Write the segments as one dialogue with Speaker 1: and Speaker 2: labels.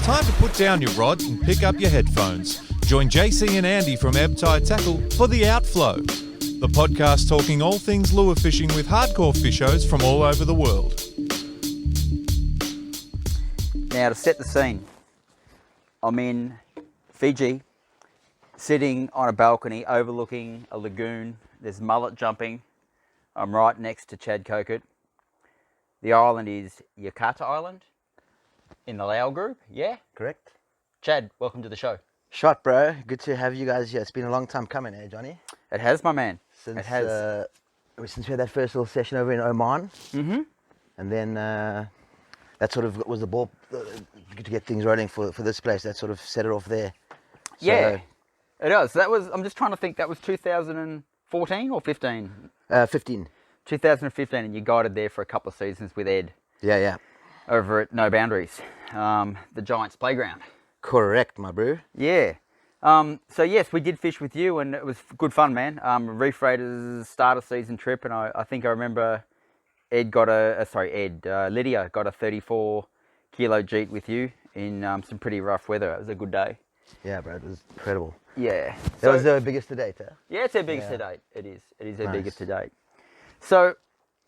Speaker 1: time to put down your rods and pick up your headphones. Join JC and Andy from Ebb Tide Tackle for The Outflow, the podcast talking all things lure fishing with hardcore fishers from all over the world.
Speaker 2: Now, to set the scene, I'm in Fiji, sitting on a balcony overlooking a lagoon. There's mullet jumping. I'm right next to Kockott. The island is Kockott Island in the Lao group, yeah?
Speaker 3: Correct.
Speaker 2: Chad, welcome to the show.
Speaker 3: Shot, bro. Good to have you guys here. It's been a long time coming, eh, Johnny?
Speaker 2: It has, my man.
Speaker 3: Since,
Speaker 2: it has.
Speaker 3: Since we had that first little session over in Oman.
Speaker 2: Mm-hmm.
Speaker 3: And then that sort of was the ball to get things rolling for this place. That sort of set it off there. So,
Speaker 2: yeah, it does. That was, I'm just trying to think, that was 2014 or 15?
Speaker 3: 15.
Speaker 2: 2015, and you guided there for a couple of seasons with Ed.
Speaker 3: Yeah.
Speaker 2: Over at No Boundaries, the Giants playground.
Speaker 3: Correct, my bro.
Speaker 2: Yeah. So yes, we did fish with you, and it was good fun, man. Reef Raiders start of season trip, and I think I remember Lydia got a 34 kilo jeet with you in some pretty rough weather. It was a good day.
Speaker 3: Yeah, bro, it was incredible.
Speaker 2: Yeah.
Speaker 3: That was the biggest to date, huh?
Speaker 2: Yeah, it's our biggest to date. It is our
Speaker 3: Nice.
Speaker 2: biggest to date. So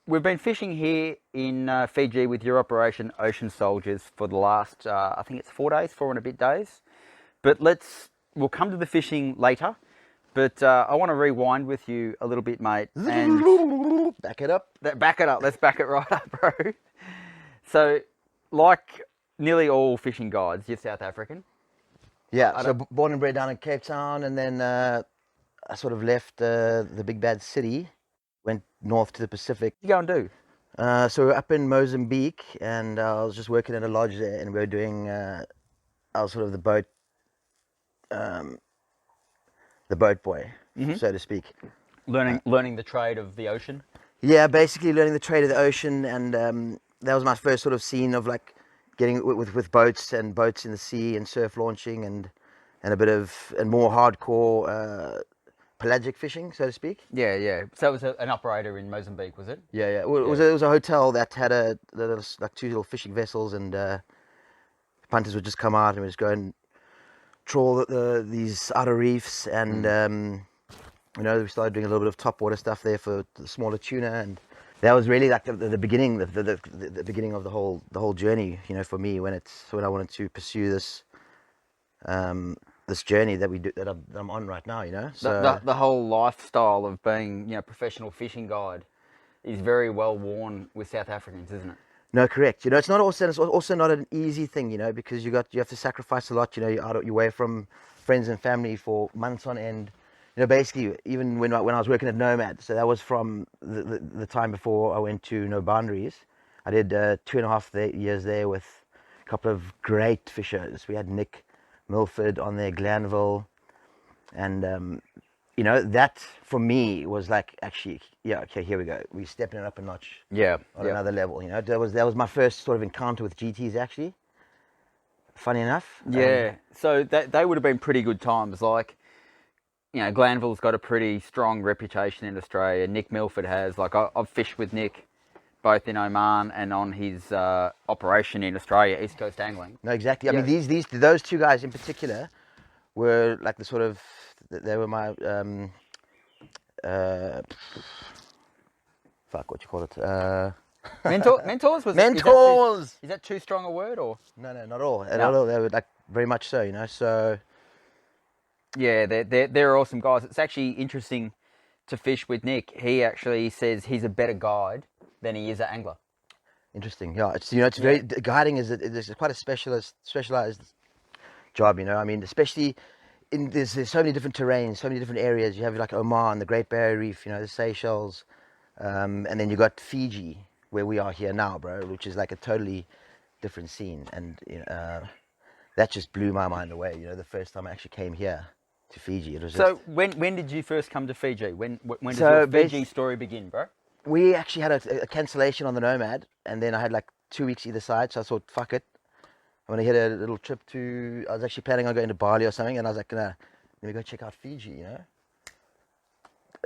Speaker 2: we've been fishing here in Fiji with your operation, Ocean Souldiers, for the last, I think it's 4 and a bit days. But we'll come to the fishing later. But I want to rewind with you a little bit, mate. And
Speaker 3: back it up.
Speaker 2: Back it up. Let's back it right up, bro. So, like nearly all fishing guides, you're South African.
Speaker 3: Yeah, so born and bred down in Cape Town, and then I sort of left the big bad city, went north to the Pacific.
Speaker 2: What you go and do?
Speaker 3: So we're up in Mozambique, and I was just working at a lodge there, and we were doing, I was sort of the boat boy, so to speak.
Speaker 2: Learning the trade of the ocean?
Speaker 3: Yeah, basically learning the trade of the ocean, and that was my first sort of scene of like getting with boats in the sea and surf launching and a bit of, and more hardcore pelagic fishing, so to speak.
Speaker 2: Yeah. So it was an operator in Mozambique, was it?
Speaker 3: Yeah. Well, it was a hotel that had like two little fishing vessels, and punters would just come out and we'd just go and trawl these outer reefs, and we started doing a little bit of topwater stuff there for the smaller tuna, and that was really like the beginning, the beginning of the whole journey, for me, when I wanted to pursue this this journey that I'm on right now, So
Speaker 2: the whole lifestyle of being, professional fishing guide is very well worn with South Africans, isn't it?
Speaker 3: No, correct. It's also not an easy thing, because you have to sacrifice a lot. You're away from friends and family for months on end. Basically, even when I was working at Nomad, so that was from the time before I went to No Boundaries. I did 2.5 years there with a couple of great fishers. We had Nick Milford on there, Glanville, and that for me was like, actually, yeah, okay, here we go. We're stepping it up a notch.
Speaker 2: Yeah.
Speaker 3: On another level. That was my first sort of encounter with GTs, actually. Funny enough.
Speaker 2: Yeah. So they would have been pretty good times. Like, Glanville's got a pretty strong reputation in Australia. Nick Milford has. Like, I've fished with Nick both in Oman and on his operation in Australia, East Coast Angling.
Speaker 3: No, exactly. I mean, those two guys in particular were like they were my what you call it?
Speaker 2: Mentors?
Speaker 3: Mentors!
Speaker 2: Is that too strong a word, or?
Speaker 3: No, not at all. Not at all. They were like very much so, So
Speaker 2: yeah, they're awesome guys. It's actually interesting to fish with Nick. He actually says he's a better guide than he is an angler.
Speaker 3: Interesting. Yeah, it's very guiding is quite a specialized job. I mean, especially there's so many different terrains, so many different areas. You have like Oman, the Great Barrier Reef, the Seychelles, and then you got Fiji, where we are here now, bro, which is like a totally different scene, and that just blew my mind away. The first time I actually came here to Fiji, it was
Speaker 2: so. When did you first come to Fiji? When did your Fiji story begin, bro?
Speaker 3: We actually had a cancellation on the Nomad, and then I had like 2 weeks either side, so I thought, fuck it, I'm gonna hit a little trip I was actually planning on going to Bali or something, and I was like, let me go check out Fiji,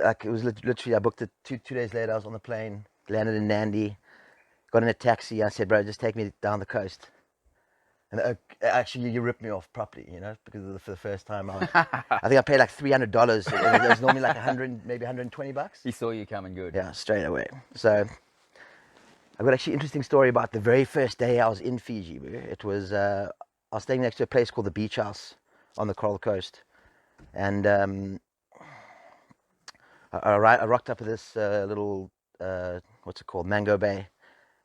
Speaker 3: Like, it was literally, I booked it two days later. I was on the plane, landed in Nandi, got in a taxi. I said, bro, just take me down the coast. And actually, you ripped me off properly, you know, because for the first time, I think I paid like $300. It was normally like 100, maybe $120.
Speaker 2: He saw you coming good.
Speaker 3: Yeah, straight away. So I've got actually an interesting story about the very first day I was in Fiji. It was I was staying next to a place called the Beach House on the Coral Coast, and I rocked up at this little what's it called, Mango Bay,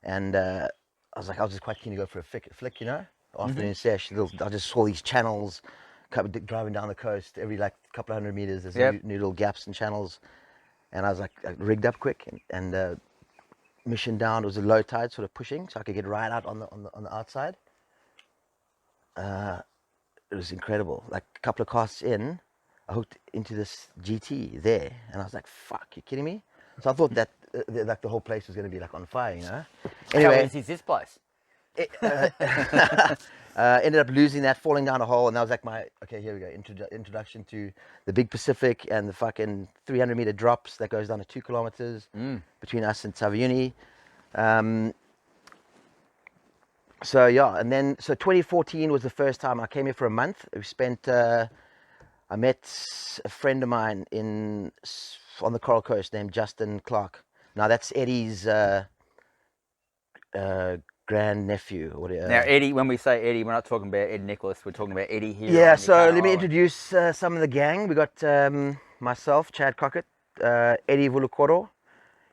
Speaker 3: and I was just quite keen to go for a flick, you know, afternoon sesh. I just saw these channels driving down the coast every like couple of 100 meters. There's new little gaps and channels, and I was like I rigged up quick and mission down. It was a low tide, sort of pushing, so I could get right out on the outside. It was incredible. Like a couple of casts in, I hooked into this GT there, and I was like, "Fuck, you kidding me?" So I thought that like the whole place was going to be like on fire, you know. Anyway,
Speaker 2: How easy is this place?
Speaker 3: Ended up losing that, falling down a hole, and that was like my here we go, introduction to the big Pacific and the fucking 300-meter drops that goes down to 2 kilometers between us and Taveuni. So yeah, and then 2014 was the first time I came here for a month. We spent. I met a friend of mine on the Coral Coast named Justin Clark. Now that's Eddie's grand nephew.
Speaker 2: Now Eddie, when we say Eddie, we're not talking about Ed Nicholas. We're talking about Eddie here.
Speaker 3: Yeah. So let me introduce some of the gang. We got myself, Chad Kockott, Eddie Vulukoro.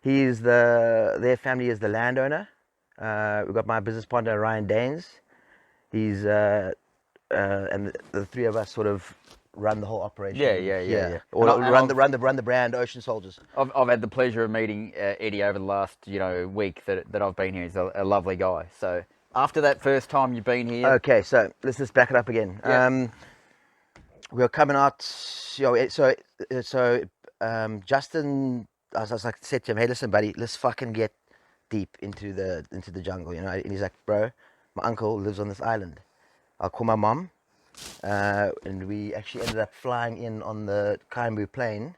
Speaker 3: Their family is the landowner. We've got my business partner Ryan Daines. He's and the three of us sort of run the whole operation.
Speaker 2: Yeah.
Speaker 3: Or run the brand Ocean Souldiers.
Speaker 2: I've had the pleasure of meeting Eddie over the last week that I've been here. He's a lovely guy. So after that first time you've been here.
Speaker 3: Okay, so let's just back it up again.
Speaker 2: Yeah.
Speaker 3: We were coming out. So Justin, I was like said to him, "Hey, listen, buddy, let's fucking get deep into the jungle, you know." And he's like, "Bro, my uncle lives on this island. I'll call my mom." And we actually ended up flying in on the Kaimbu plane,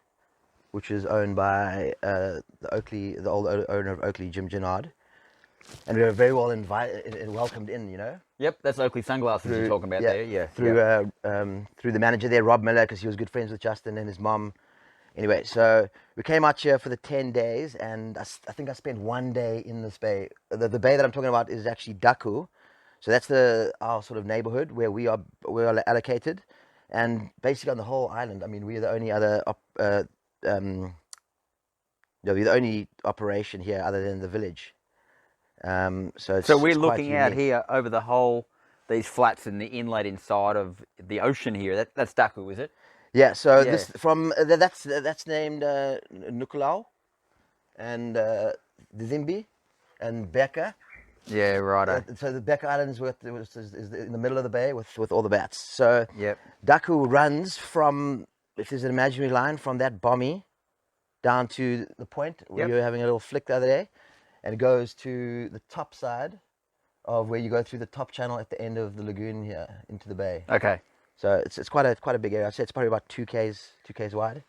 Speaker 3: which is owned by the old owner of Oakley, Jim Ginnard. And we were very well invited and welcomed in, you know.
Speaker 2: Yep, that's Oakley Sunglasses you're talking about there. Yeah.
Speaker 3: Through the manager there, Rob Miller, because he was good friends with Justin and his mom. Anyway, so we came out here for the 10 days, and I think I spent 1 day in this bay. The bay that I'm talking about is actually Daku. So that's our sort of neighborhood where we are allocated, and basically on the whole island, I mean, we're the only other we're the only operation here other than the village.
Speaker 2: So we're looking out here over the whole these flats and the inlet inside of the ocean here. That's Daku, is it?
Speaker 3: Yeah. So that's named Nukulau and Dzimbi and Beka.
Speaker 2: Yeah, right.
Speaker 3: So the Beka Islands is in the middle of the bay with all the bats. So
Speaker 2: yep.
Speaker 3: Daku runs from, if there's an imaginary line, from that bommy down to the point where you were having a little flick the other day, and it goes to the top side of where you go through the top channel at the end of the lagoon here into the bay.
Speaker 2: Okay.
Speaker 3: So it's quite a big area. I'd say it's probably about 2Ks wide.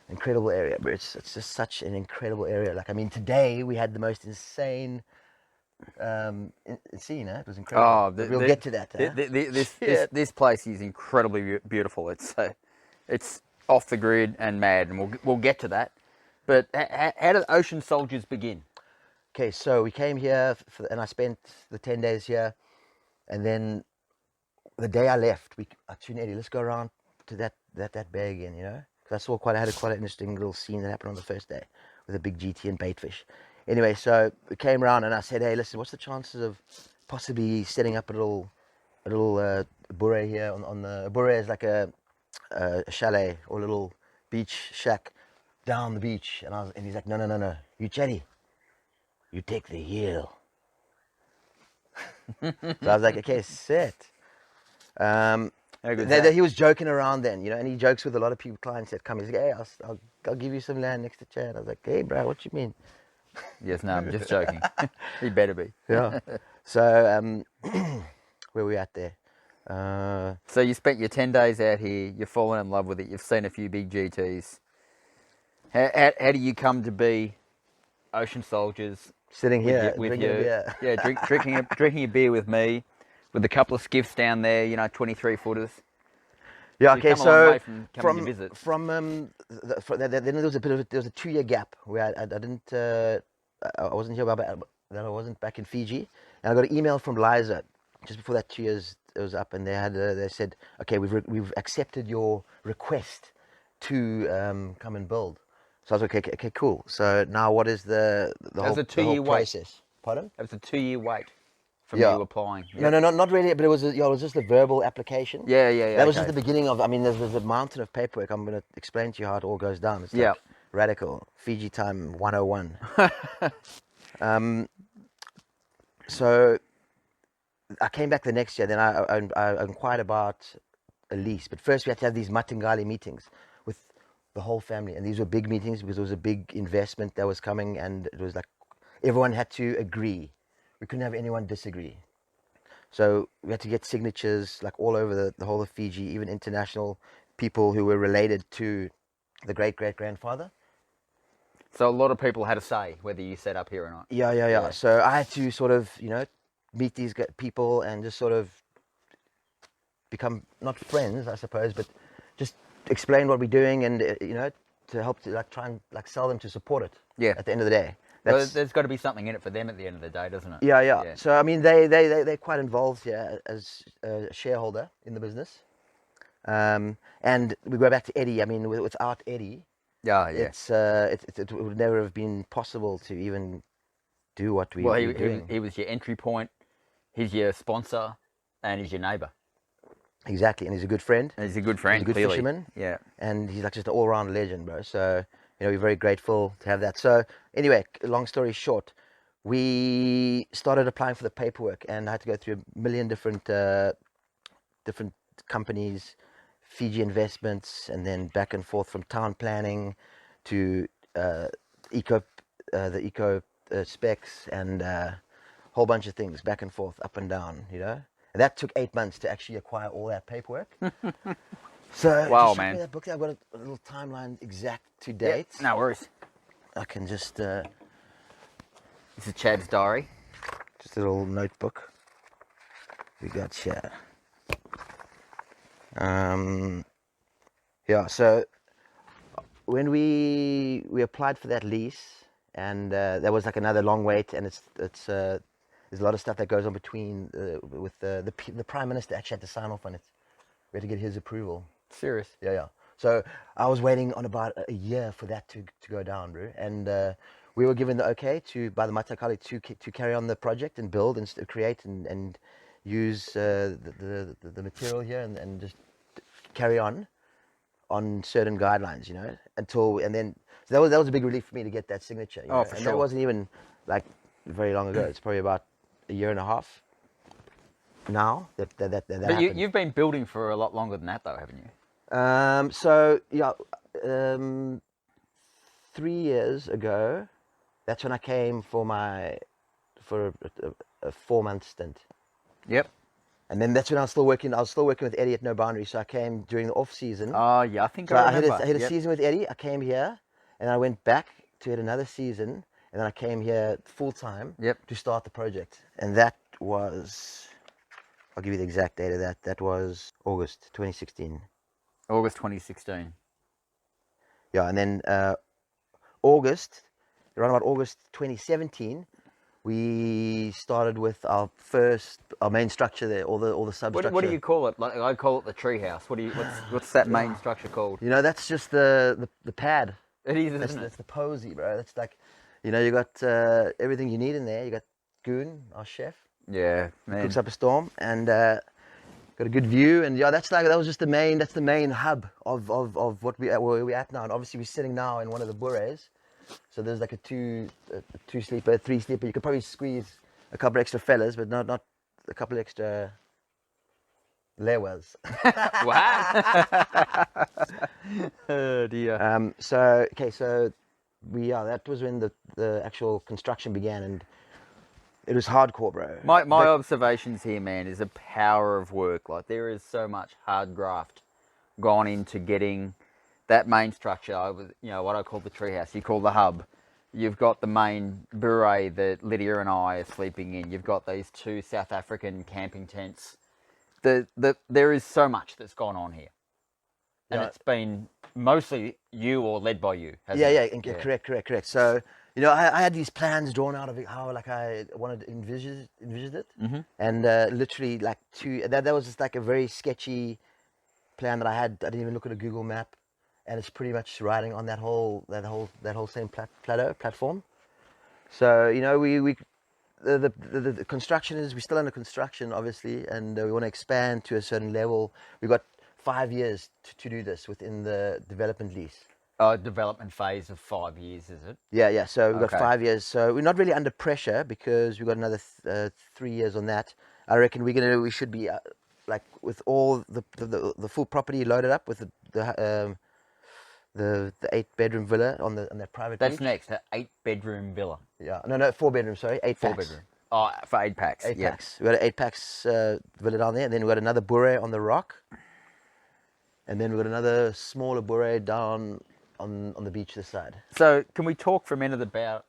Speaker 3: Incredible area, but it's just such an incredible area. Like, I mean, today we had the most insane scene. It was incredible. Oh, we'll get to that.
Speaker 2: This place is incredibly beautiful. It's off the grid and mad, and we'll get to that. But how did Ocean Souldiers begin?
Speaker 3: Okay, so we came here and I spent the 10 days here, and then the day I left, I tuned Eddie, let's go around to that bay again, you know, because I had quite an interesting little scene that happened on the first day with a big GT and baitfish. Anyway, so we came around and I said, "Hey, listen, what's the chances of possibly setting up a little bure here on the bure is like a chalet or a little beach shack down the beach?" And he's like, "No, you Chetty, you take the hill." So I was like, "Okay, set." He was joking around then, you know, and he jokes with a lot of clients that come. He's like, "Hey, I'll give you some land next to Chad." I was like, "Hey, bro, what you mean?"
Speaker 2: Yes, no, I'm just joking. He better be.
Speaker 3: Yeah. So where we at there?
Speaker 2: So you spent your 10 days out here. You've fallen in love with it. You've seen a few big GTs. How do you come to be Ocean Souldiers?
Speaker 3: Sitting here
Speaker 2: with
Speaker 3: drinking a beer.
Speaker 2: Yeah, drinking a beer with me. with a couple of skiffs down there, 23 footers.
Speaker 3: Yeah.
Speaker 2: You've
Speaker 3: Okay.
Speaker 2: come a long way
Speaker 3: So
Speaker 2: from coming to visit.
Speaker 3: then there was a 2-year gap where I didn't I wasn't here that I wasn't back in Fiji, and I got an email from Liza just before that 2 years it was up, and they said, okay, we've accepted your request to come and build. So I was like, okay, cool. So now what is the
Speaker 2: was a
Speaker 3: the whole
Speaker 2: 2-year wait.
Speaker 3: process? Pardon?
Speaker 2: It was a 2-year wait from
Speaker 3: Yeah.
Speaker 2: you applying.
Speaker 3: No, not really, but it was just a verbal application.
Speaker 2: Yeah.
Speaker 3: That was just
Speaker 2: okay.
Speaker 3: the beginning of. I mean, there's a mountain of paperwork. I'm going to explain to you how it all goes down. It's
Speaker 2: Yeah.
Speaker 3: like radical Fiji time 101. So I came back the next year. Then I inquired about a lease, but first we had to have these Matangali meetings with the whole family, and these were big meetings because it was a big investment that was coming, and it was like everyone had to agree. We couldn't have anyone disagree. So we had to get signatures like all over the whole of Fiji, even international people who were related to the great-great-grandfather.
Speaker 2: So a lot of people had a say whether you set up here or not.
Speaker 3: Yeah. So I had to sort of, meet these people and just sort of become, not friends, I suppose, but just explain what we're doing and, to help to try and sell them to support it.
Speaker 2: Yeah.
Speaker 3: At the end of the day.
Speaker 2: Well, there's got to be something in it for them at the end of the day, doesn't it?
Speaker 3: Yeah. So I mean, they're quite involved here as a shareholder in the business, and we go back to Eddie. I mean, without Eddie, it would never have been possible to even do what we were doing.
Speaker 2: He was your entry point. He's your sponsor, and he's your neighbour.
Speaker 3: Exactly, and he's a good friend.
Speaker 2: And he's a good friend.
Speaker 3: He's a good
Speaker 2: clearly.
Speaker 3: fisherman.
Speaker 2: Yeah.
Speaker 3: And he's like just an all-round legend, bro. So we're very grateful to have that. So anyway, long story short, we started applying for the paperwork, and I had to go through a million different companies, Fiji Investments, and then back and forth from town planning to the eco specs and a whole bunch of things back and forth, up and down, And that took 8 months to actually acquire all that paperwork. So
Speaker 2: wow,
Speaker 3: just
Speaker 2: man.
Speaker 3: that book, I've got a little timeline exact to date.
Speaker 2: Yeah, no worries.
Speaker 3: I can just
Speaker 2: This is Chad's diary.
Speaker 3: just a little notebook. We got here. Yeah. So when we applied for that lease, and there was like another long wait, and it's there's a lot of stuff that goes on between with the Prime Minister actually had to sign off on it. We had to get his approval.
Speaker 2: Serious.
Speaker 3: Yeah. So I was waiting on about a year for that to go down, bro. And we were given the okay by the Matakali to carry on the project and build and create and use the material here and just carry on certain guidelines, so that was a big relief for me to get that signature.
Speaker 2: For
Speaker 3: and
Speaker 2: sure.
Speaker 3: that wasn't even like very long ago. It's probably about a year and a half now that
Speaker 2: But
Speaker 3: happened.
Speaker 2: you've been building for a lot longer than that, though, haven't you?
Speaker 3: 3 years ago, that's when I came for a 4-month stint.
Speaker 2: Yep.
Speaker 3: And then that's when I was still working with Eddie at No Boundary. So I came during the off season.
Speaker 2: Oh, yeah, I think
Speaker 3: So
Speaker 2: I remember.
Speaker 3: I had a season with Eddie. I came here, and I went back to hit another season, and then I came here full time to start the project. And that was, I'll give you the exact date of that. That was August 2016.
Speaker 2: August 2016.
Speaker 3: Yeah, and then around about August 2017, we started with our main structure there, all the substructure.
Speaker 2: What do you call it? Like I call it the treehouse. What's that main structure called?
Speaker 3: That's just the pad.
Speaker 2: It is, isn't it?
Speaker 3: That's the posy, bro. That's like, you got everything you need in there. You got Goon, our chef.
Speaker 2: Yeah, man.
Speaker 3: Cooks up a storm, and got a good view. And yeah, that's the main hub of what where we're at now. And obviously we're sitting now in one of the bures. So there's like a two-sleeper, three-sleeper. You could probably squeeze a couple extra fellas, but not a couple extra lewas.
Speaker 2: Wow. Oh dear.
Speaker 3: So that was when the actual construction began, and it was hardcore, bro.
Speaker 2: My observations here, man, is the power of work. Like there is so much hard graft gone into getting that main structure, what I call the treehouse, you call the hub, You've got the main bure that Lydia and I are sleeping in. You've got these 2 South African camping tents. There is so much that's gone on here. And it's been mostly you or led by you, hasn't it?
Speaker 3: Yeah. Correct. So, you know, I had these plans drawn out of it, how like I wanted to envision it, and literally like that was just like a very sketchy plan that I had. I didn't even look at a Google map, and it's pretty much riding on that whole same platform. So, you know, the construction is, we're still under construction, obviously, and we want to expand to a certain level. We've got 5 years to do this within the development lease.
Speaker 2: Development phase of 5 years, is it?
Speaker 3: Yeah. So we've got 5 years. So we're not really under pressure because we've got another 3 years on that. I reckon we should be like with all the full property loaded up with the 8-bedroom villa on that private
Speaker 2: That's
Speaker 3: beach.
Speaker 2: next, an 8-bedroom villa.
Speaker 3: Yeah, no, 4-bedroom. Sorry, 8 packs.
Speaker 2: 4-bedroom. Oh, for 8 packs.
Speaker 3: 8 packs. We got an 8 packs villa down there, and then we got another bure on the rock, and then we got another smaller bure down on the beach this side.
Speaker 2: So, can we talk for a minute about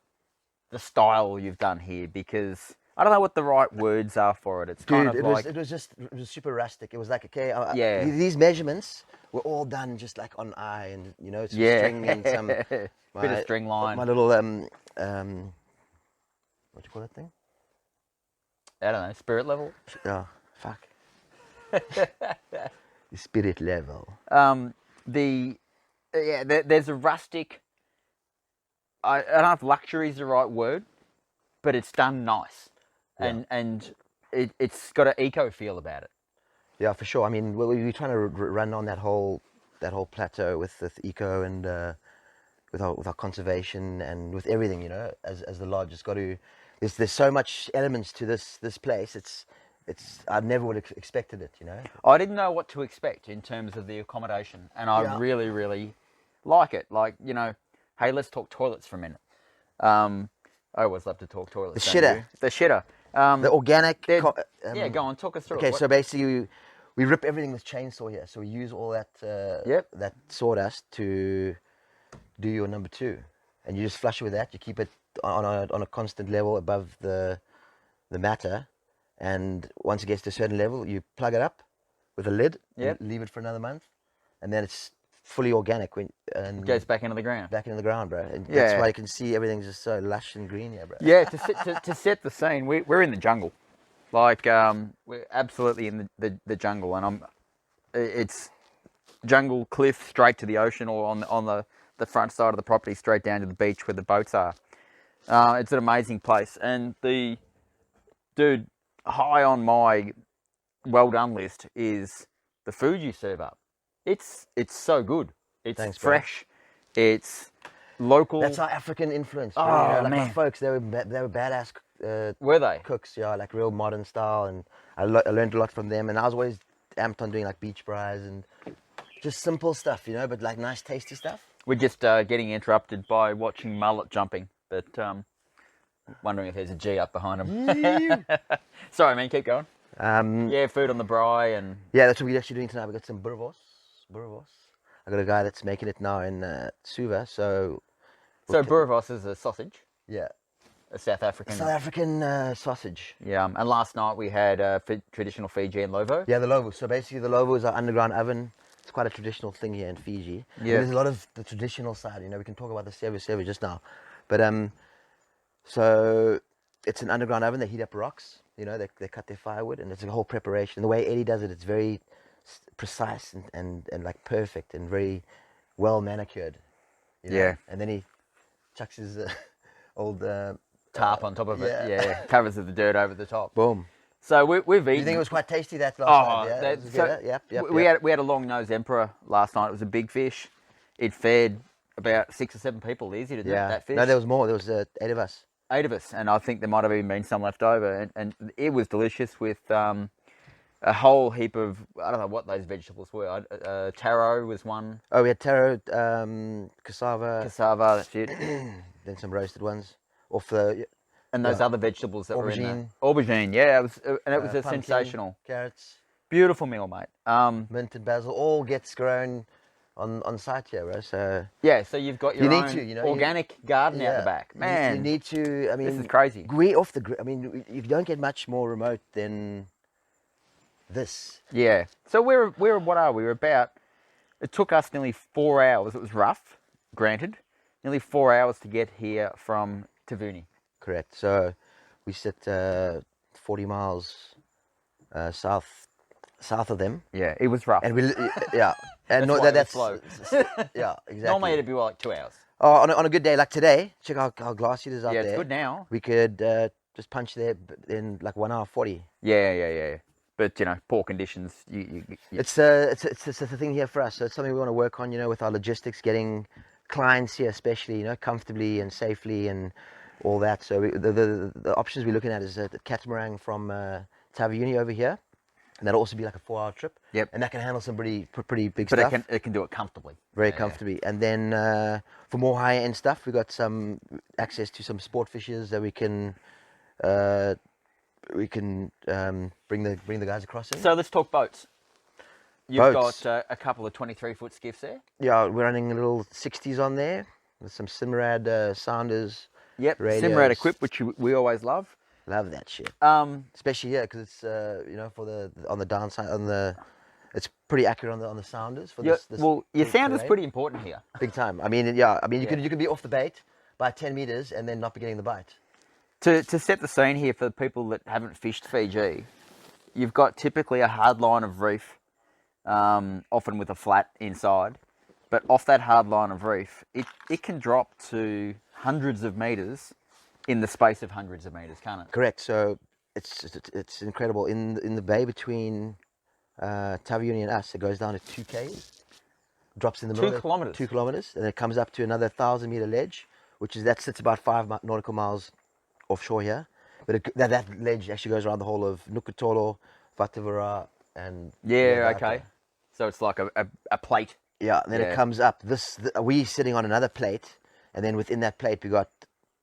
Speaker 2: the style you've done here? Because I don't know what the right words are for it. It's kind of like...
Speaker 3: it was super rustic. It was like, okay, these measurements were all done just like on eye, and you know, some string and some
Speaker 2: bit of string line.
Speaker 3: My little what do you call that thing?
Speaker 2: I don't know, spirit level.
Speaker 3: Oh, fuck. Spirit level.
Speaker 2: There's a rustic. I don't know if luxury is the right word, but it's done nice, and it's got an eco feel about it.
Speaker 3: Yeah, for sure. I mean, we're trying to run on that whole plateau with eco and with our conservation and with everything. You know, as the lodge, it's got to. There's so much elements to this place. It's I never would have expected it. You know.
Speaker 2: I didn't know what to expect in terms of the accommodation, and I really, really like it. Like, you know, hey, let's talk toilets for a minute. I always love to talk toilets.
Speaker 3: The shitter. The organic.
Speaker 2: Go on, talk us through it.
Speaker 3: Okay, so basically we rip everything with chainsaw here. So we use all that that sawdust to do your number 2, and you just flush it with that. You keep it on a constant level above the matter, and once it gets to a certain level, you plug it up with a lid. And leave it for another month, and then it's fully organic and
Speaker 2: it goes back into the ground.
Speaker 3: Back into the ground, bro. And that's why you can see everything's just so lush and green here, bro.
Speaker 2: Yeah, to set the scene, we're in the jungle. Like, we're absolutely in the jungle, and it's jungle, cliff, straight to the ocean, or on the front side of the property, straight down to the beach where the boats are. It's an amazing place, and dude, high on my well done list is the food you serve up. It's so good. It's fresh. Bro. It's local.
Speaker 3: That's our African influence.
Speaker 2: Oh,
Speaker 3: you know, like
Speaker 2: man.
Speaker 3: my folks, they were badass.
Speaker 2: Were they?
Speaker 3: Cooks, yeah, like real modern style, and I learned a lot from them. And I was always amped on doing like beach fries and just simple stuff, you know, but like nice, tasty stuff.
Speaker 2: We're just getting interrupted by watching mullet jumping, but wondering if there's a G up behind him. Sorry, man, keep going. Food on the braai and...
Speaker 3: Yeah, that's what we're actually doing tonight. We got some boerewors. I got a guy that's making it now in Suva, so...
Speaker 2: boerewors is a sausage?
Speaker 3: Yeah.
Speaker 2: A South African
Speaker 3: sausage.
Speaker 2: Yeah, and last night we had traditional Fijian lovo.
Speaker 3: Yeah, the lovo. So basically the lovo is our underground oven. It's quite a traditional thing here in Fiji. Yeah. There's a lot of the traditional side, you know, we can talk about the sevu just now. But so it's an underground oven. They heat up rocks, you know, they cut their firewood, and it's a whole preparation. The way Eddie does it, it's very precise and like perfect and very well manicured. You know?
Speaker 2: Yeah.
Speaker 3: And then he chucks his old
Speaker 2: tarp on top of it. Yeah. Covers the dirt over the top.
Speaker 3: Boom.
Speaker 2: So we've eaten.
Speaker 3: Do you think it was quite tasty that last night? Yeah.
Speaker 2: We had a long nose emperor last night. It was a big fish. It fed about 6 or 7 people easy to do that fish.
Speaker 3: No, there was more. There was 8 of us.
Speaker 2: 8 of us, and I think there might have even been some left over. And it was delicious with a whole heap of, I don't know what those vegetables were. Taro was one.
Speaker 3: Oh, we had taro, cassava.
Speaker 2: Cassava, that's it.
Speaker 3: Then some roasted ones. Off the...
Speaker 2: And those other vegetables that were in there.
Speaker 3: Aubergine.
Speaker 2: Aubergine, yeah. It was a pumpkin, sensational.
Speaker 3: Carrots.
Speaker 2: Beautiful meal, mate.
Speaker 3: Mint and basil. All gets grown on site here, bro. So
Speaker 2: Yeah, so you've got your
Speaker 3: You need
Speaker 2: own
Speaker 3: to, you know,
Speaker 2: organic garden out the
Speaker 3: yeah,
Speaker 2: back. Man,
Speaker 3: you need to. I mean,
Speaker 2: this is crazy.
Speaker 3: We're off the grid. I mean, you don't get much more remote than this.
Speaker 2: Yeah. So we're what are we? We're about. It took us nearly 4 hours. It was rough, granted. Nearly 4 hours to get here from Tavuni.
Speaker 3: Correct. So we sit 40 miles south of them,
Speaker 2: Yeah, it was rough.
Speaker 3: and yeah, and
Speaker 2: That's why it was slow.
Speaker 3: yeah, exactly.
Speaker 2: Normally it'd be like 2 hours.
Speaker 3: On a good day like today, check out how glassy it is out
Speaker 2: Yeah,
Speaker 3: there.
Speaker 2: it's good now.
Speaker 3: We could just punch there in like 1 hour 40.
Speaker 2: Yeah. But you know, poor conditions. You
Speaker 3: It's a thing here for us. So it's something we want to work on, you know, with our logistics, getting clients here, especially, you know, comfortably and safely and all that. So the options we're looking at is the catamaran from Tavuni over here, and that'll also be like a 4-hour trip.
Speaker 2: Yep.
Speaker 3: And that can handle some pretty big
Speaker 2: but
Speaker 3: stuff.
Speaker 2: it can do it comfortably.
Speaker 3: Very
Speaker 2: Yeah.
Speaker 3: comfortably. And then for more higher end stuff, we got some access to some sport fishers that we can bring the guys across in.
Speaker 2: So let's talk boats. You've
Speaker 3: Boats.
Speaker 2: got a couple of 23-foot skiffs there.
Speaker 3: Yeah, we're running a little 60s on there with some Simrad sounders.
Speaker 2: Yep,
Speaker 3: radios.
Speaker 2: Simrad equipped, which we always love.
Speaker 3: Love that shit. Especially here because it's you know, for on the downside it's pretty accurate on the sounders for this.
Speaker 2: Well, your
Speaker 3: big
Speaker 2: sound is
Speaker 3: terrain.
Speaker 2: pretty important here.
Speaker 3: Big time. I mean, yeah. I mean,
Speaker 2: Yeah.
Speaker 3: you could be off the bait by 10 meters and then not be getting the bite.
Speaker 2: To set the scene here for the people that haven't fished Fiji, you've got typically a hard line of reef, often with a flat inside. But off that hard line of reef, it can drop to hundreds of meters in the space of hundreds of meters, can't it?
Speaker 3: Correct. So it's incredible in the bay between Taviuni and us. It goes down to 2 k's, drops in the middle.
Speaker 2: 2 kilometers.
Speaker 3: 2 kilometers, and it comes up to another 1,000-meter ledge, that sits about 5 nautical miles offshore here. But that ledge actually goes around the whole of Nukutolo, Vatavara, and
Speaker 2: Yeah,
Speaker 3: Yogata.
Speaker 2: okay. So it's like a plate.
Speaker 3: Yeah, and then
Speaker 2: Yeah.
Speaker 3: it comes up. We sitting on another plate, and then within that plate we got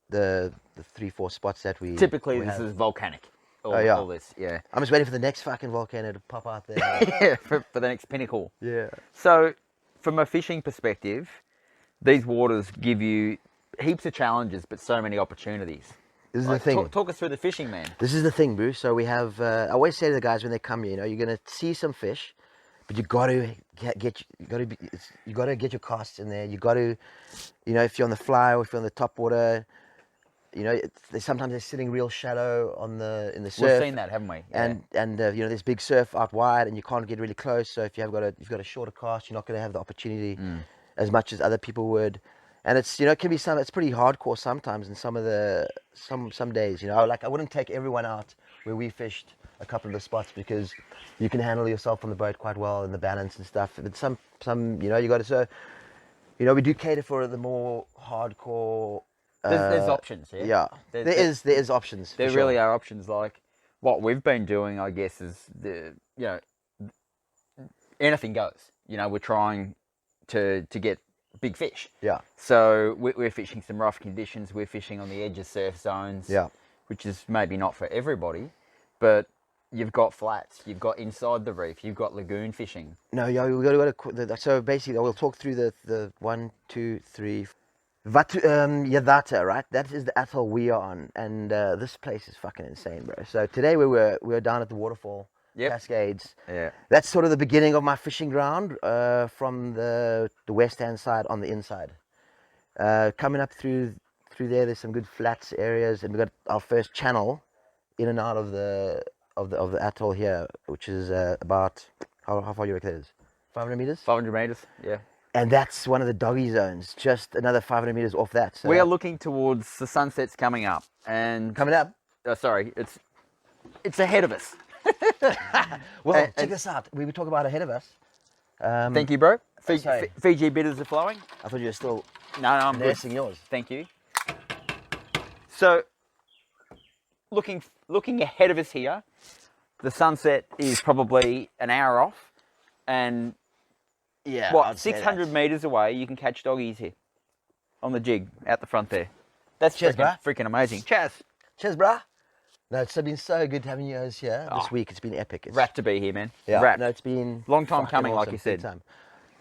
Speaker 3: the 3-4 spots that we
Speaker 2: Typically,
Speaker 3: we
Speaker 2: this
Speaker 3: have.
Speaker 2: is volcanic. All
Speaker 3: yeah.
Speaker 2: all this, yeah.
Speaker 3: I'm just waiting for the next fucking volcano to pop out there.
Speaker 2: Yeah, for the next pinnacle.
Speaker 3: Yeah.
Speaker 2: So, from a fishing perspective, these waters give you heaps of challenges, but so many opportunities.
Speaker 3: This is the thing.
Speaker 2: Talk us through the fishing, man.
Speaker 3: This is the thing, Bruce. So we have. I always say to the guys when they come here, you know, you're gonna see some fish, but you got to get your casts in there. You got to, you know, if you're on the fly or if you're on the top water, you know, sometimes they're sitting real shadow in the surf.
Speaker 2: We've seen that, haven't we? Yeah.
Speaker 3: And you know, there's big surf out wide, and you can't get really close. So if you've got a shorter cast, you're not going to have the opportunity as much as other people would. And it's, you know, it can be it's pretty hardcore sometimes in some days. You know, like I wouldn't take everyone out where we fished a couple of the spots because you can handle yourself on the boat quite well and the balance and stuff. But some you know, you got to. So, you know, we do cater for the more hardcore.
Speaker 2: There's options, yeah.
Speaker 3: Yeah, there is options.
Speaker 2: There
Speaker 3: for
Speaker 2: really
Speaker 3: sure.
Speaker 2: are options. Like what we've been doing, I guess, is anything goes. You know, we're trying to get big fish.
Speaker 3: Yeah.
Speaker 2: So we're fishing some rough conditions. We're fishing on the edge of surf zones.
Speaker 3: Yeah.
Speaker 2: Which is maybe not for everybody, but you've got flats, you've got inside the reef, you've got lagoon fishing.
Speaker 3: No, yeah, we got to. So basically, we'll talk through the 1, 2, 3. Yadata, right? That is the atoll we are on, and this place is fucking insane, bro. So today we were down at the waterfall, Cascades.
Speaker 2: Yeah.
Speaker 3: That's sort of the beginning of my fishing ground from the west hand side on the inside. Coming up through there, there's some good flats areas, and we got our first channel in and out of the atoll here, which is about how far you reckon that is? 500 meters.
Speaker 2: 500 meters, yeah.
Speaker 3: And that's one of the doggy zones, just another 500 meters off that. So
Speaker 2: We are looking towards the sunsets coming up, and
Speaker 3: coming up.
Speaker 2: Sorry, it's ahead of us.
Speaker 3: Well, check this out. We were talking about ahead of us.
Speaker 2: Thank you, bro.
Speaker 3: sorry.
Speaker 2: Fiji bitters are flowing.
Speaker 3: I thought you were still
Speaker 2: No, I'm good.
Speaker 3: nursing yours.
Speaker 2: Thank you. So, looking ahead of us here, the sunset is probably an hour off, and
Speaker 3: Yeah.
Speaker 2: what,
Speaker 3: I'd say
Speaker 2: 600
Speaker 3: that.
Speaker 2: meters away, you can catch doggies here on the jig out the front there. That's
Speaker 3: Cheers,
Speaker 2: freaking amazing. Chaz,
Speaker 3: Cheers, brah. No, it's been so good having you guys here this
Speaker 2: Oh.
Speaker 3: week. It's been epic. It's,
Speaker 2: wrapped to be here, man.
Speaker 3: yeah.
Speaker 2: Wrapped.
Speaker 3: No, it's been
Speaker 2: Long time
Speaker 3: fucking
Speaker 2: coming, like
Speaker 3: awesome,
Speaker 2: you said.
Speaker 3: big time.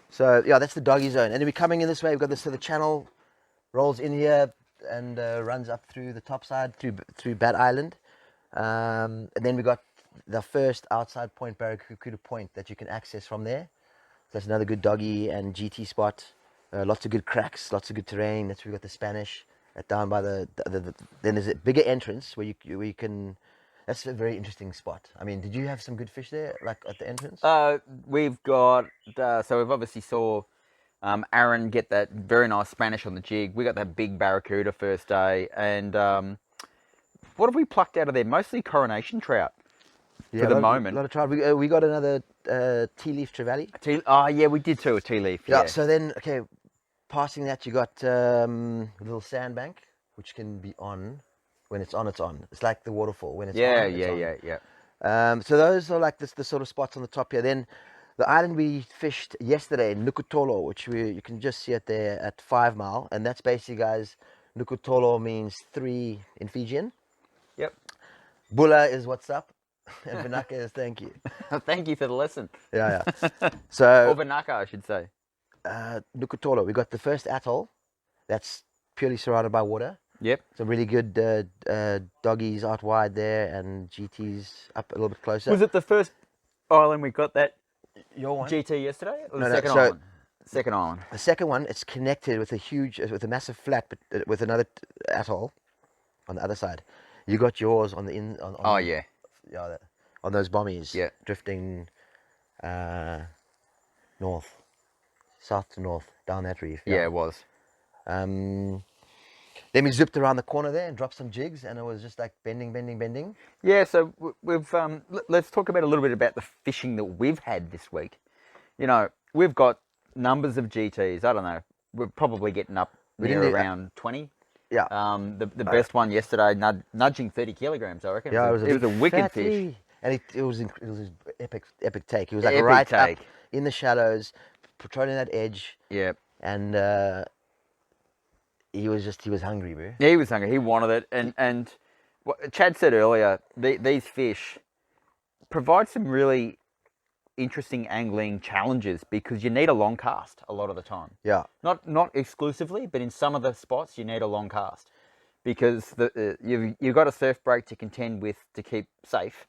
Speaker 3: So yeah, that's the doggy zone. And then we're coming in this way. We've got this, so the channel rolls in here and runs up through the top side through Bat Island. And then we got the first outside point, Barracuda Point, that you can access from there. So that's another good doggy and GT spot. Lots of good cracks, lots of good terrain. That's where we got the Spanish. Down by the then there's a bigger entrance where you can. That's a very interesting spot. I mean, did you have some good fish there, like at the entrance?
Speaker 2: We've got so we've obviously saw Aaron get that very nice Spanish on the jig. We got that big barracuda first day, and what have we plucked out of there? Mostly coronation trout for the moment.
Speaker 3: A lot of trout. We got another tea leaf trevally.
Speaker 2: Oh yeah, we did too, a tea leaf. Yeah.
Speaker 3: So then, okay, passing that, you got a little sandbank, which can be on. When it's on, it's on. It's like the waterfall. When it's on, it's on.
Speaker 2: Yeah.
Speaker 3: So those are like the sort of spots on the top here. Then the island we fished yesterday, Nukutolo, which you can just see it there at 5 Mile. And that's basically, guys, Nukutolo means 3 in Fijian.
Speaker 2: Yep.
Speaker 3: Bula is what's up. And Vinaka is thank you.
Speaker 2: Thank you for the lesson.
Speaker 3: Yeah. So
Speaker 2: or Vinaka, I should say.
Speaker 3: Nukutolo, we got the first atoll that's purely surrounded by water.
Speaker 2: Yep.
Speaker 3: Some really good doggies out wide there and GTs up a little bit closer.
Speaker 2: Was it the first island we got that
Speaker 3: Your one?
Speaker 2: GT yesterday? Or the
Speaker 3: No,
Speaker 2: second
Speaker 3: so-
Speaker 2: island? Second island.
Speaker 3: The second one, it's connected with a massive flat, but with another atoll on the other side. You got yours on the on
Speaker 2: Oh yeah.
Speaker 3: on those bommies.
Speaker 2: Yeah.
Speaker 3: Drifting south to north down that reef.
Speaker 2: Yeah, it was.
Speaker 3: Then we zipped around the corner there and dropped some jigs, and it was just like bending.
Speaker 2: Yeah, so we've let's talk about a little bit about the fishing that we've had this week. You know, we've got numbers of GTs. I don't know. We're probably getting up near around 20.
Speaker 3: Yeah.
Speaker 2: The best one yesterday, nudging 30 kilograms, I reckon.
Speaker 3: Yeah,
Speaker 2: it was a wicked fish.
Speaker 3: And it was an epic take. He was like
Speaker 2: Epic
Speaker 3: right
Speaker 2: take.
Speaker 3: up in the shadows, patrolling that edge.
Speaker 2: Yeah.
Speaker 3: And he was hungry, bro.
Speaker 2: Yeah, he was hungry. He wanted it. And what Chad said earlier, these fish provide some really interesting angling challenges because you need a long cast a lot of the time.
Speaker 3: Yeah.
Speaker 2: Not exclusively, but in some of the spots you need a long cast because you've got a surf break to contend with to keep safe,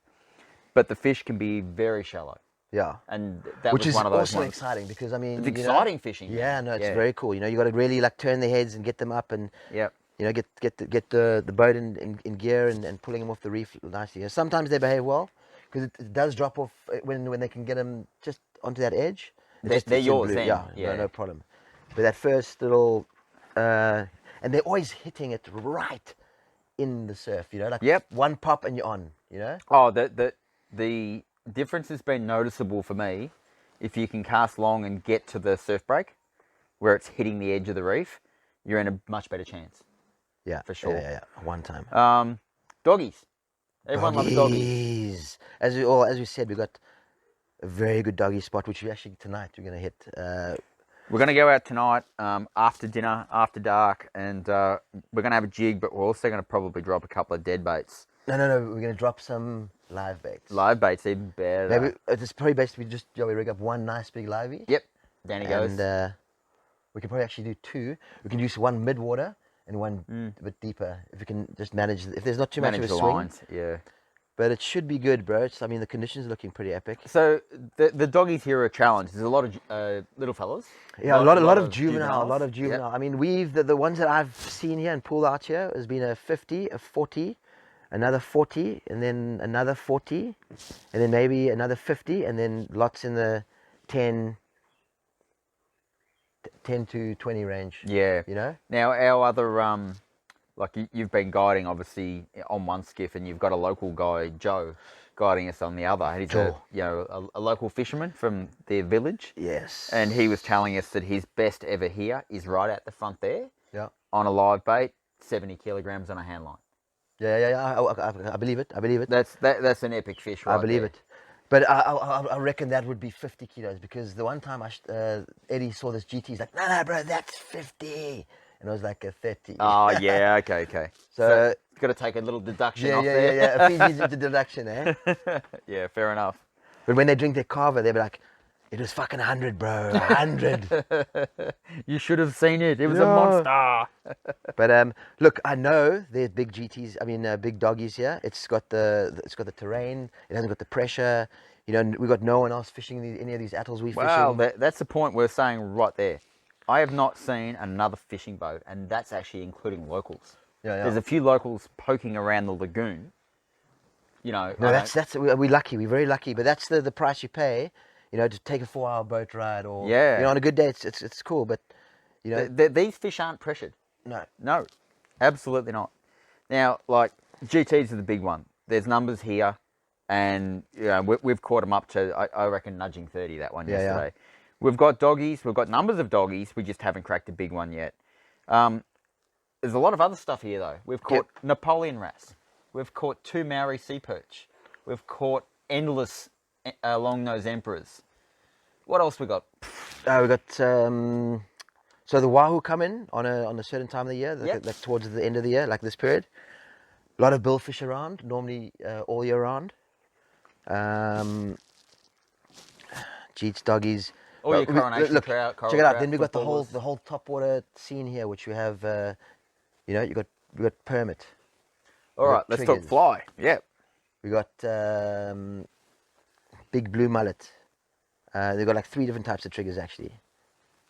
Speaker 2: but the fish can be very shallow.
Speaker 3: Yeah.
Speaker 2: And that
Speaker 3: Which
Speaker 2: was one of those
Speaker 3: also
Speaker 2: ones.
Speaker 3: exciting because, I mean...
Speaker 2: It's exciting fishing.
Speaker 3: Yeah, no, it's very cool. You know, you got to really like turn their heads and get them up and,
Speaker 2: Yep.
Speaker 3: you know, get the boat in gear and pulling them off the reef nicely. Sometimes they behave well because it does drop off when they can get them just onto that edge.
Speaker 2: They're yours then.
Speaker 3: Yeah. No problem. But that first little... and they're always hitting it right in the surf, you know? Like one pop and you're on, you know?
Speaker 2: Oh, the difference has been noticeable for me if you can cast long and get to the surf break where it's hitting the edge of the reef, you're in a much better chance.
Speaker 3: Yeah.
Speaker 2: For sure.
Speaker 3: Yeah. One time.
Speaker 2: Doggies. Everyone loves doggies.
Speaker 3: As we said, we got a very good doggy spot, which we actually tonight we're going to hit.
Speaker 2: We're going to go out tonight after dinner, after dark, and we're going to have a jig, but we're also going to probably drop a couple of dead baits.
Speaker 3: No. We're going to drop some live baits.
Speaker 2: Live baits, even better.
Speaker 3: Maybe it's probably best we just we rig up one nice big livey.
Speaker 2: Yep. Danny goes.
Speaker 3: And we can probably actually do 2. We can use one mid-water and one a bit deeper. If we can just manage, if there's not too much of a
Speaker 2: the
Speaker 3: swing.
Speaker 2: lines, yeah.
Speaker 3: But it should be good, bro. I mean, the conditions are looking pretty epic.
Speaker 2: So the doggies here are a challenge. There's a lot of little fellas.
Speaker 3: Yeah, a lot of juvenile.
Speaker 2: Yep.
Speaker 3: I mean, the ones that I've seen here and pulled out here has been a 50, a 40, another 40, and then another 40, and then maybe another 50, and then lots in the 10 to 20 range.
Speaker 2: Yeah.
Speaker 3: You know?
Speaker 2: Now, our other, like you've been guiding, obviously, on one skiff, and you've got a local guy, Joe, guiding us on the other. He's a local fisherman from their village.
Speaker 3: Yes.
Speaker 2: And he was telling us that his best ever here is right out the front there.
Speaker 3: Yeah.
Speaker 2: On a live bait, 70 kilograms on a hand line.
Speaker 3: Yeah. I believe it.
Speaker 2: That's an epic fish, right?
Speaker 3: I believe it. But I reckon that would be 50 kilos because the one time Eddie saw this GT, he's like, no, bro, that's 50. And I was like a 30.
Speaker 2: Oh, yeah, okay. So got to take a little deduction off there.
Speaker 3: Yeah. A Fiji's deduction, eh?
Speaker 2: Yeah, fair enough.
Speaker 3: But when they drink their kava, they'll be like, It was fucking 100, bro. 100.
Speaker 2: You should have seen it. It was a
Speaker 3: Yeah.
Speaker 2: monster.
Speaker 3: But look, I know there's big GTs. I mean, big doggies here. It's got the terrain. It hasn't got the pressure. You know, we got no one else fishing any of these atolls we
Speaker 2: Well,
Speaker 3: fishing.
Speaker 2: that's the point we're saying right there. I have not seen another fishing boat, and that's actually including locals.
Speaker 3: Yeah.
Speaker 2: There's a few locals poking around the lagoon. You know,
Speaker 3: No, we're lucky. We're very lucky. But that's the price you pay. You know, to take a 4-hour boat ride, or
Speaker 2: Yeah.
Speaker 3: you know, on a good day, it's cool. But you know,
Speaker 2: these fish aren't pressured.
Speaker 3: no.
Speaker 2: No, absolutely not. Now, like GTs are the big one. There's numbers here, and you know, we've caught them up to I reckon nudging 30. That one yesterday. We've got doggies. We've got numbers of doggies. We just haven't cracked a big one yet. There's a lot of other stuff here though. We've caught Napoleon wrasse. We've caught 2 Maori sea perch. We've caught endless long-nosed emperors. What else we got?
Speaker 3: We got so the wahoo come in on a certain time of the year, like towards the end of the year, like this period. A lot of billfish around, normally all year round. Jeets, doggies.
Speaker 2: All your coronation trout, coral
Speaker 3: check it out.
Speaker 2: trout,
Speaker 3: Then we got the
Speaker 2: footballers.
Speaker 3: whole top water scene here, which we have. You know, we got permit.
Speaker 2: All right, let's talk fly. Yeah.
Speaker 3: We got big blue mullet. They've got like 3 different types of triggers actually.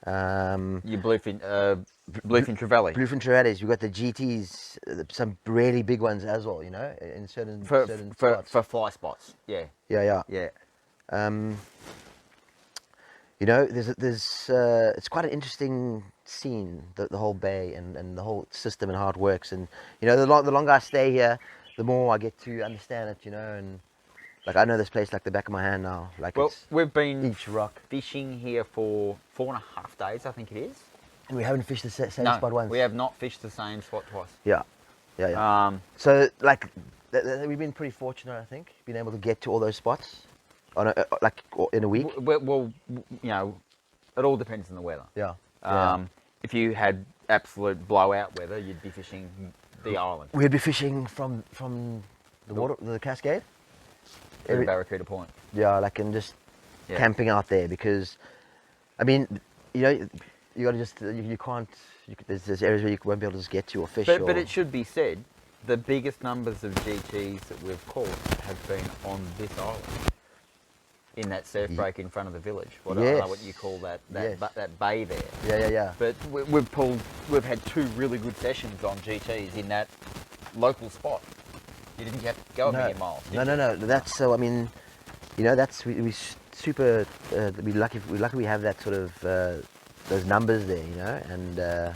Speaker 2: Your bluefin trevally.
Speaker 3: Bluefin trevally. We got the GTs, some really big ones as well. You know, in certain spots.
Speaker 2: For fly spots. Yeah.
Speaker 3: Yeah. You know, it's quite an interesting scene, the whole bay and the whole system and how it works. And you know, the longer I stay here, the more I get to understand it. You know, and like I know this place like the back of my hand now. Like,
Speaker 2: well,
Speaker 3: it's
Speaker 2: we've been
Speaker 3: each rock
Speaker 2: fishing here for 4.5 days, I think it is.
Speaker 3: and we haven't fished the same spot once.
Speaker 2: We have not fished the same spot twice.
Speaker 3: Yeah. So like we've been pretty fortunate, I think, being able to get to all those spots on in a week.
Speaker 2: Well, you know, it all depends on the weather.
Speaker 3: Yeah.
Speaker 2: If you had absolute blowout weather, you'd be fishing the island.
Speaker 3: We'd be fishing from the water, the Cascade.
Speaker 2: To Barracuda Point.
Speaker 3: Yeah, like and just camping out there because, I mean, you know, you got to just you can't. There's areas where you won't be able to just get to or fish.
Speaker 2: But it should be said, the biggest numbers of GTs that we've caught have been on this island, in that surf break in front of the village. I don't know what you call that bay there.
Speaker 3: Yeah.
Speaker 2: But we've had 2 really good sessions on GTs in that local spot. You didn't have to go a million miles.
Speaker 3: No. That's so. I mean, you know, that's we super. We lucky we have that sort of those numbers there. You know, and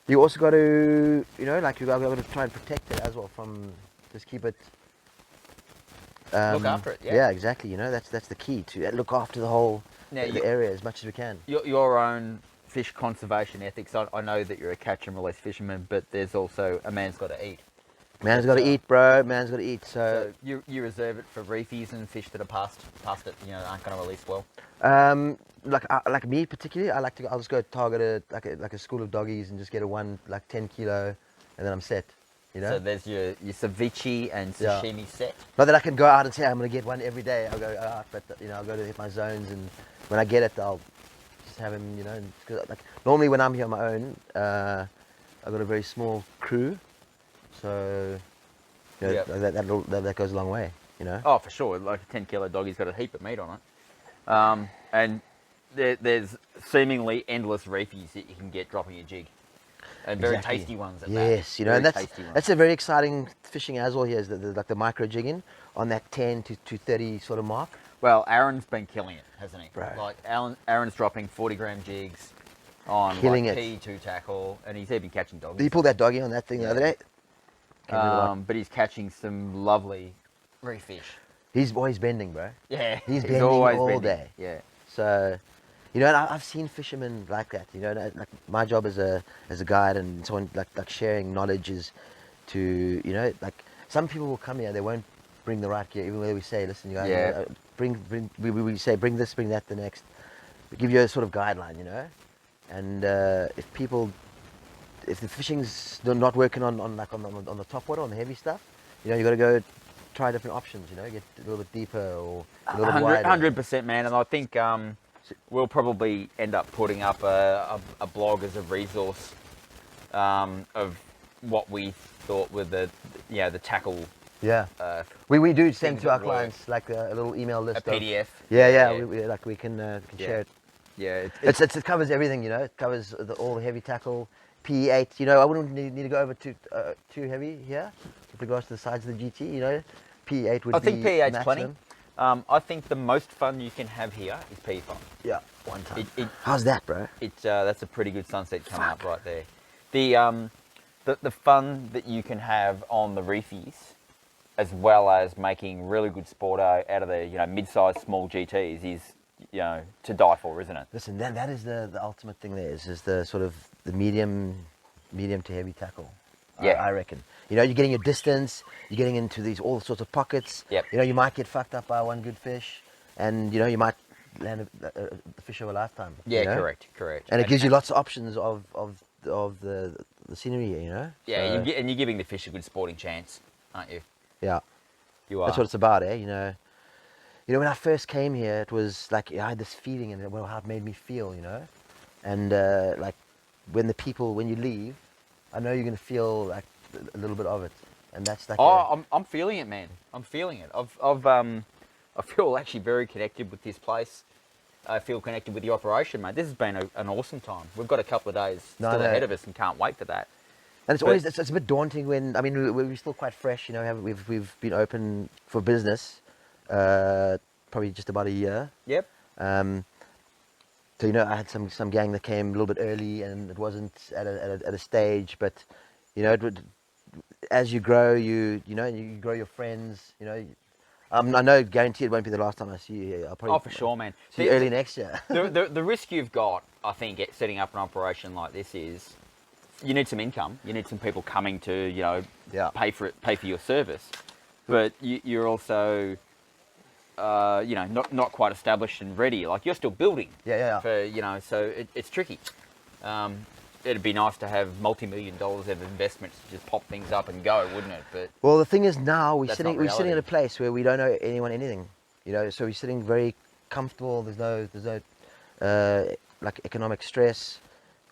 Speaker 3: you also got to, you know, like you got to try and protect it as well from just keep it.
Speaker 2: Look after it.
Speaker 3: Yeah, exactly. You know, that's the key to look after the whole the area as much as we can.
Speaker 2: Your own fish conservation ethics. I know that you're a catch and release fisherman, but there's also a man's got to eat.
Speaker 3: Man's got to eat, bro. Man's got to eat. So
Speaker 2: you reserve it for reefies and fish that are past it, you know, aren't going to release well.
Speaker 3: Like me particularly, I'll just go target like a school of doggies and just get a 10 kilo, and then I'm set. You know.
Speaker 2: So there's your ceviche and sashimi set.
Speaker 3: Not that I can go out and say I'm going to get one every day. I'll go out, but you know, I'll go to hit my zones, and when I get it, I'll just have him. You know, cause like normally when I'm here on my own, I've got a very small crew. So, you know, that goes a long way, you know.
Speaker 2: Oh, for sure. Like a 10-kilo dog, he's got a heap of meat on it. And there's seemingly endless reefies that you can get dropping a jig, and very tasty ones at that.
Speaker 3: Yes, you know, and that's a very exciting fishing as well. Here is the micro jigging on that 10 to 30 sort of mark.
Speaker 2: Well, Aaron's been killing it, hasn't he?
Speaker 3: Bro.
Speaker 2: Like Aaron's dropping 40-gram jigs on P2 tackle, and he's even catching doggies.
Speaker 3: Did you pull that doggy on that thing the other day?
Speaker 2: But he's catching some lovely reef fish.
Speaker 3: He's always bending, bro.
Speaker 2: Yeah,
Speaker 3: he's bending all day.
Speaker 2: Yeah.
Speaker 3: So, you know, and I've seen fishermen like that. You know, like my job as a guide and someone like sharing knowledge is to, you know, like some people will come here, they won't bring the right gear, even though we say, listen, you guys, we say bring this, bring that, the next. We give you a sort of guideline, you know, and if the fishing's not working on the top water, on the heavy stuff, you know, you got to go try different options, you know, get a little bit deeper or a little bit wider.
Speaker 2: 100%, man. And I think we'll probably end up putting up a blog as a resource of what we thought were the tackle.
Speaker 3: Yeah. We do send
Speaker 2: things
Speaker 3: to our
Speaker 2: that work.
Speaker 3: clients like a little email list.
Speaker 2: A PDF.
Speaker 3: Yeah. We can share it.
Speaker 2: Yeah.
Speaker 3: It covers everything, you know. It covers all the heavy tackle, PE8. You know, I wouldn't need to go over too heavy here with regards to the sides of the GT. You know, PE8 would be.
Speaker 2: I think PE8's plenty.
Speaker 3: maximum.
Speaker 2: I think the most fun you can have here is PE5.
Speaker 3: Yeah, one time.
Speaker 2: It,
Speaker 3: How's that, bro?
Speaker 2: that's a pretty good sunset coming up right there. The fun that you can have on the reefies, as well as making really good sport out of the mid-sized small GTs, is to die for, isn't it?
Speaker 3: Listen, that is the ultimate thing. There is the sort of the medium to heavy tackle.
Speaker 2: Yeah,
Speaker 3: I reckon. You know, you're getting your distance. You're getting into these all sorts of pockets.
Speaker 2: Yep.
Speaker 3: You know, you might get fucked up by one good fish, and you know you might land a fish of a lifetime.
Speaker 2: Yeah,
Speaker 3: you know?
Speaker 2: correct.
Speaker 3: And it gives you lots of options of the scenery. You know.
Speaker 2: Yeah,
Speaker 3: So,
Speaker 2: and you're giving the fish a good sporting chance, aren't you?
Speaker 3: yeah.
Speaker 2: You are.
Speaker 3: That's what it's about, eh? You know, when I first came here, it was like I had this feeling, and how it made me feel, you know. And like when you leave, I know you're gonna feel like a little bit of it, and that's like.
Speaker 2: I'm feeling it, man. I'm feeling it. I feel actually very connected with this place. I feel connected with the operation, mate. This has been an awesome time. We've got a couple of days still ahead of us, and can't wait for that.
Speaker 3: And it's a bit daunting when we're still quite fresh, you know. We've been open for business, probably just about a year.
Speaker 2: Yep.
Speaker 3: So you know, I had some gang that came a little bit early, and it wasn't at a stage, but you know, as you grow, you grow your friends. You know, I know, guarantee it won't be the last time I see you here. I'll probably
Speaker 2: For sure, man.
Speaker 3: see you early next year.
Speaker 2: the risk you've got, I think, at setting up an operation like this is you need some income. You need some people coming to pay for your service, but you're also not quite established and ready. Like you're still building.
Speaker 3: Yeah.
Speaker 2: So it's tricky. It'd be nice to have multi-million dollars of investments to just pop things up and go, wouldn't it? But
Speaker 3: well, the thing is now we're
Speaker 2: that's
Speaker 3: sitting at a place where we don't know anything. You know, so we're sitting very comfortable. There's no like economic stress,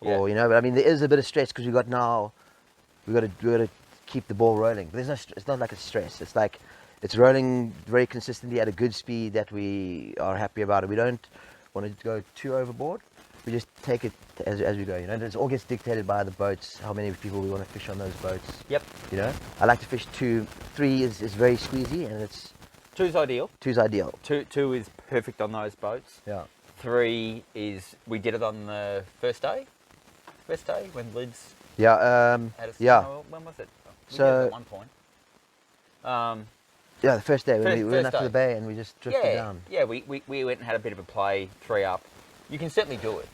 Speaker 3: or but I mean there is a bit of stress because we got to keep the ball rolling. But it's not like it's stress. It's like it's rolling very consistently at a good speed that we are happy about it. We don't want to go too overboard. We just take it as we go. You know, it all gets dictated by the boats, how many people we want to fish on those boats.
Speaker 2: Yep.
Speaker 3: You know, I like to fish 2, 3 is very squeezy, and it's
Speaker 2: 2's ideal.
Speaker 3: 2's ideal.
Speaker 2: 2 is perfect on those boats.
Speaker 3: Yeah.
Speaker 2: 3 is we did it on the first day when Lids
Speaker 3: Yeah.
Speaker 2: had us.
Speaker 3: Yeah.
Speaker 2: No, when was it? We
Speaker 3: So-
Speaker 2: did it at one point.
Speaker 3: Yeah, the first day when we went
Speaker 2: first
Speaker 3: up to the
Speaker 2: day.
Speaker 3: bay and we just drifted down.
Speaker 2: Yeah, we went and had a bit of a play, 3 up. You can certainly do it.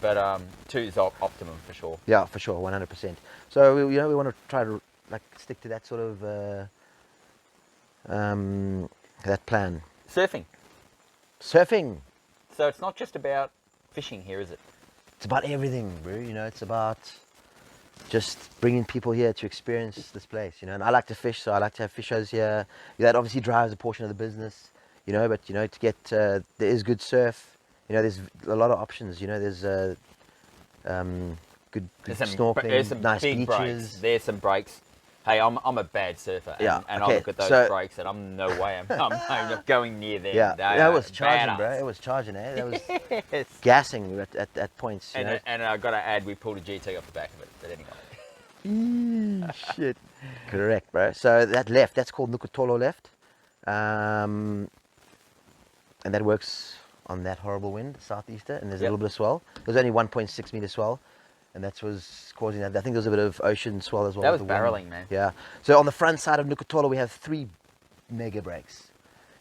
Speaker 2: But 2's optimum for sure.
Speaker 3: Yeah, for sure, 100%. So we want to try to like stick to that sort of that plan.
Speaker 2: Surfing. So it's not just about fishing here, is it?
Speaker 3: It's about everything, bro. You know, it's about just bringing people here to experience this place. You know, and I like to fish, so I like to have fish shows here. That obviously drives a portion of the business. You know, but to get there is good surf. You know, there's a lot of options. You know, there's good snorkeling,
Speaker 2: there's some
Speaker 3: nice
Speaker 2: big
Speaker 3: beaches.
Speaker 2: breaks. There's some breaks. Hey, I'm a bad surfer, and I
Speaker 3: okay,
Speaker 2: look at those
Speaker 3: so-
Speaker 2: breaks, and I'm no way I'm not going near them.
Speaker 3: Yeah,
Speaker 2: They
Speaker 3: that
Speaker 2: are
Speaker 3: was charging,
Speaker 2: badass.
Speaker 3: bro. It was charging, eh? That was
Speaker 2: Yes.
Speaker 3: gassing at points. You know?
Speaker 2: And I got to add, we pulled a GT off the back of it. But anyway.
Speaker 3: Shit. Correct, bro. So that left, that's called Nukutolo left. And that works on that horrible wind, southeaster, and there's a little bit of swell. There's only 1.6 meter swell, and that was causing that. I think there was a bit of ocean swell as well.
Speaker 2: That was
Speaker 3: with the wind.
Speaker 2: barreling, man.
Speaker 3: Yeah. So on the front side of Nukutolo, we have 3 mega breaks.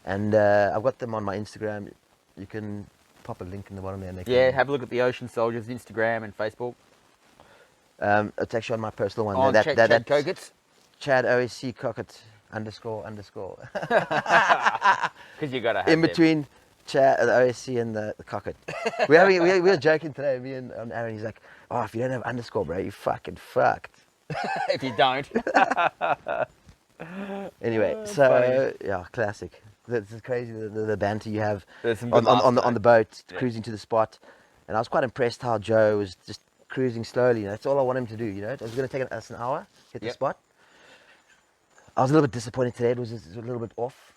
Speaker 3: And I've got them on my Instagram. You can pop a link in the bottom there. And they
Speaker 2: Yeah,
Speaker 3: can,
Speaker 2: have a look at the Ocean Souldiers Instagram and Facebook.
Speaker 3: it's actually on my personal one.
Speaker 2: Oh,
Speaker 3: that's
Speaker 2: Kockott.
Speaker 3: Chad OSC Kockott __.
Speaker 2: Because you got to have
Speaker 3: In
Speaker 2: them.
Speaker 3: between Chad, the OSC and the Kockott. we were joking today, me and Aaron. He's like, oh, if you don't have underscore, bro, you fucking fucked.
Speaker 2: If you don't.
Speaker 3: Anyway,
Speaker 2: That's
Speaker 3: so
Speaker 2: funny.
Speaker 3: yeah, classic. It's crazy the banter you have
Speaker 2: There's some good
Speaker 3: on
Speaker 2: laughs,
Speaker 3: the boat,
Speaker 2: Yeah.
Speaker 3: cruising to the spot. And I was quite impressed how Joe was just cruising slowly. That's all I want him to do. It was going to take us an hour, hit the
Speaker 2: Yep.
Speaker 3: spot. I was a little bit disappointed today. It was a little bit off.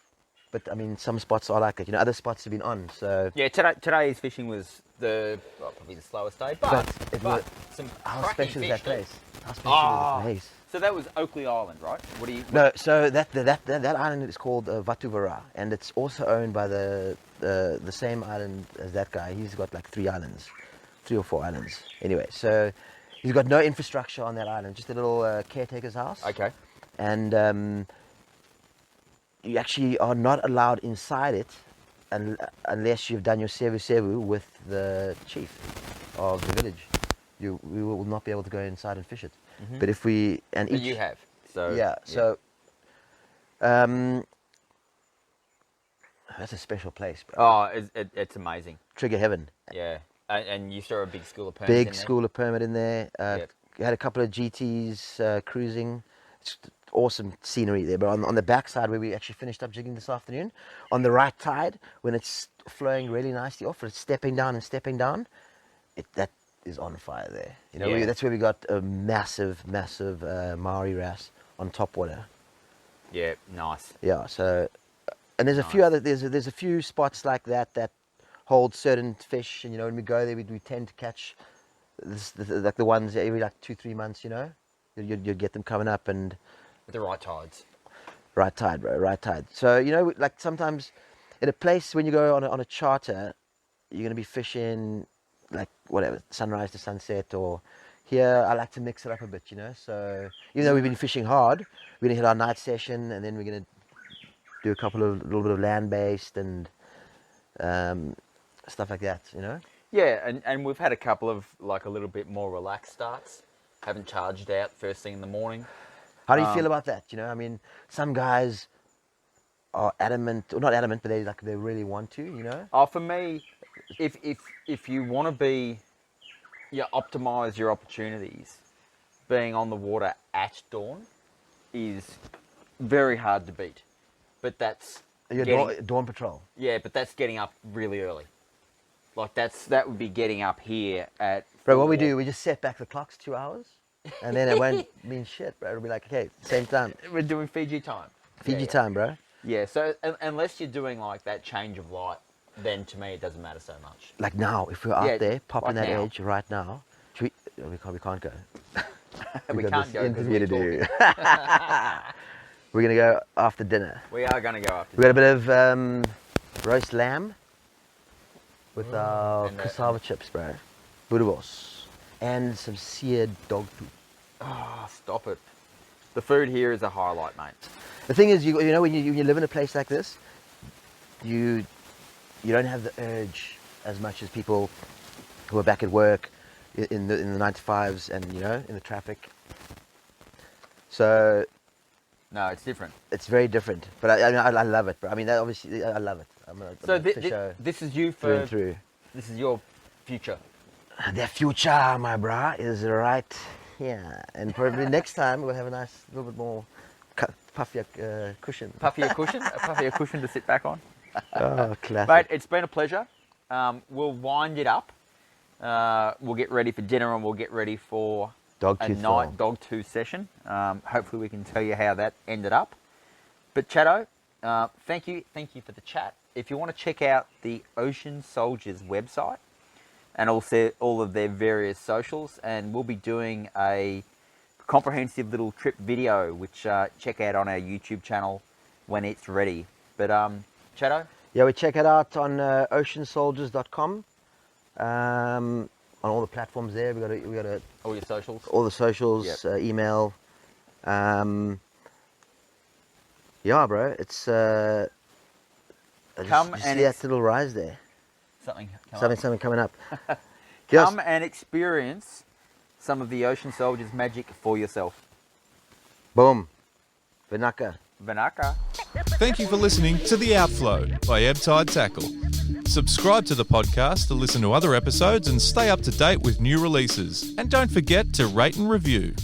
Speaker 3: But I mean, some spots are like it. Other spots have been on. So
Speaker 2: Yeah, today's fishing was probably the slowest day, but some
Speaker 3: how
Speaker 2: cracking
Speaker 3: special is
Speaker 2: fish
Speaker 3: that
Speaker 2: too.
Speaker 3: place? How special
Speaker 2: Ah.
Speaker 3: is this place?
Speaker 2: So that was Oakley Island, right?
Speaker 3: No, so that island is called Vatuvara, and it's also owned by the same island as that guy. He's got like 3 or 4 islands. Anyway, so he's got no infrastructure on that island, just a little caretaker's house.
Speaker 2: Okay.
Speaker 3: And you actually are not allowed inside it unless you've done your sevu with the chief of the village. We will not be able to go inside and fish it. But if we
Speaker 2: But you have. So
Speaker 3: yeah. So that's a special place, bro.
Speaker 2: Oh, it's amazing.
Speaker 3: Trigger heaven.
Speaker 2: Yeah. And you saw a big school of permits
Speaker 3: Big
Speaker 2: in there?
Speaker 3: schooler permit in there.
Speaker 2: Yep.
Speaker 3: Had a couple of GTs cruising. It's awesome scenery there. But on the backside where we actually finished up jigging this afternoon, on the right tide, when it's flowing really nicely off, it's stepping down, that is on fire there.
Speaker 2: Yeah.
Speaker 3: That's where we got a massive Maori wrasse on top water.
Speaker 2: Yeah, nice.
Speaker 3: Yeah. So, and there's a few other there's a few spots like that hold certain fish, and when we go there, we tend to catch like the ones every like 2-3 months. You'd get them coming up and
Speaker 2: With the right tides.
Speaker 3: right tide, bro, right tide. So like sometimes in a place when you go on a charter, you're gonna be fishing like whatever sunrise to sunset, or here I like to mix it up a bit, So even though we've been fishing hard, we're gonna hit our night session, and then we're gonna do a little bit of land based and stuff like that,
Speaker 2: Yeah, and we've had a couple of like a little bit more relaxed starts. Haven't charged out first thing in the morning.
Speaker 3: How do you feel about that? I mean, some guys are adamant, or not adamant, but they really want to,
Speaker 2: Oh, for me, if you want to optimize your opportunities, being on the water at dawn is very hard to beat. But that's
Speaker 3: dawn patrol.
Speaker 2: Yeah, but that's getting up really early. Like that would be getting up here at.
Speaker 3: Bro, what we do, we just set back the clocks 2 hours, and then it won't mean shit, bro. It'll be like, okay, same time.
Speaker 2: We're doing Fiji time.
Speaker 3: Fiji time, bro.
Speaker 2: Yeah, so unless you're doing like that change of light, then to me it doesn't matter so much.
Speaker 3: Like now, if we're out there popping
Speaker 2: right
Speaker 3: that
Speaker 2: now.
Speaker 3: edge right now, we can't go.
Speaker 2: We
Speaker 3: got
Speaker 2: can't
Speaker 3: this
Speaker 2: go 'cause
Speaker 3: interview
Speaker 2: we're
Speaker 3: to do.
Speaker 2: talking.
Speaker 3: We're gonna go after dinner.
Speaker 2: We are going to go after
Speaker 3: We got a bit of roast lamb with our
Speaker 2: and
Speaker 3: cassava chips, bro. Boerewors. And some seared dog poop.
Speaker 2: Oh, stop it. The food here is a highlight, mate.
Speaker 3: The thing is, when you live in a place like this, you don't have the urge as much as people who are back at work in the 9 to 5s and in the traffic. So
Speaker 2: No, it's different.
Speaker 3: it's very different. But I love it, bro. I mean, obviously I love it.
Speaker 2: So
Speaker 3: this
Speaker 2: is you
Speaker 3: through
Speaker 2: for
Speaker 3: and through.
Speaker 2: this is your future.
Speaker 3: The future, my bra, is right here. And probably next time we'll have a nice little bit more puffier cushion.
Speaker 2: Puffier cushion to sit back on.
Speaker 3: Oh, classic.
Speaker 2: Mate, it's been a pleasure. We'll wind it up. We'll get ready for dinner and we'll get ready for a
Speaker 3: Dogtooth
Speaker 2: night dogtooth session. Hopefully we can tell you how that ended up. But Chatto, thank you for the chat. If you want to check out the Ocean Souldiers website and also all of their various socials, and we'll be doing a comprehensive little trip video, which check out on our YouTube channel when it's ready. But Chatto?
Speaker 3: Yeah, we check it out on oceansoldiers.com. On all the platforms there, we got
Speaker 2: All your socials?
Speaker 3: all the socials,
Speaker 2: Yep.
Speaker 3: email. Yeah, bro, it's
Speaker 2: Come
Speaker 3: just
Speaker 2: and
Speaker 3: see that little rise there. Something coming up.
Speaker 2: Come and experience some of the Ocean Souldiers magic for yourself.
Speaker 3: Boom. Vinaka.
Speaker 2: Vanaka.
Speaker 1: Thank you for listening to The Outflow by Ebb Tide Tackle. Subscribe to the podcast to listen to other episodes and stay up to date with new releases. And don't forget to rate and review.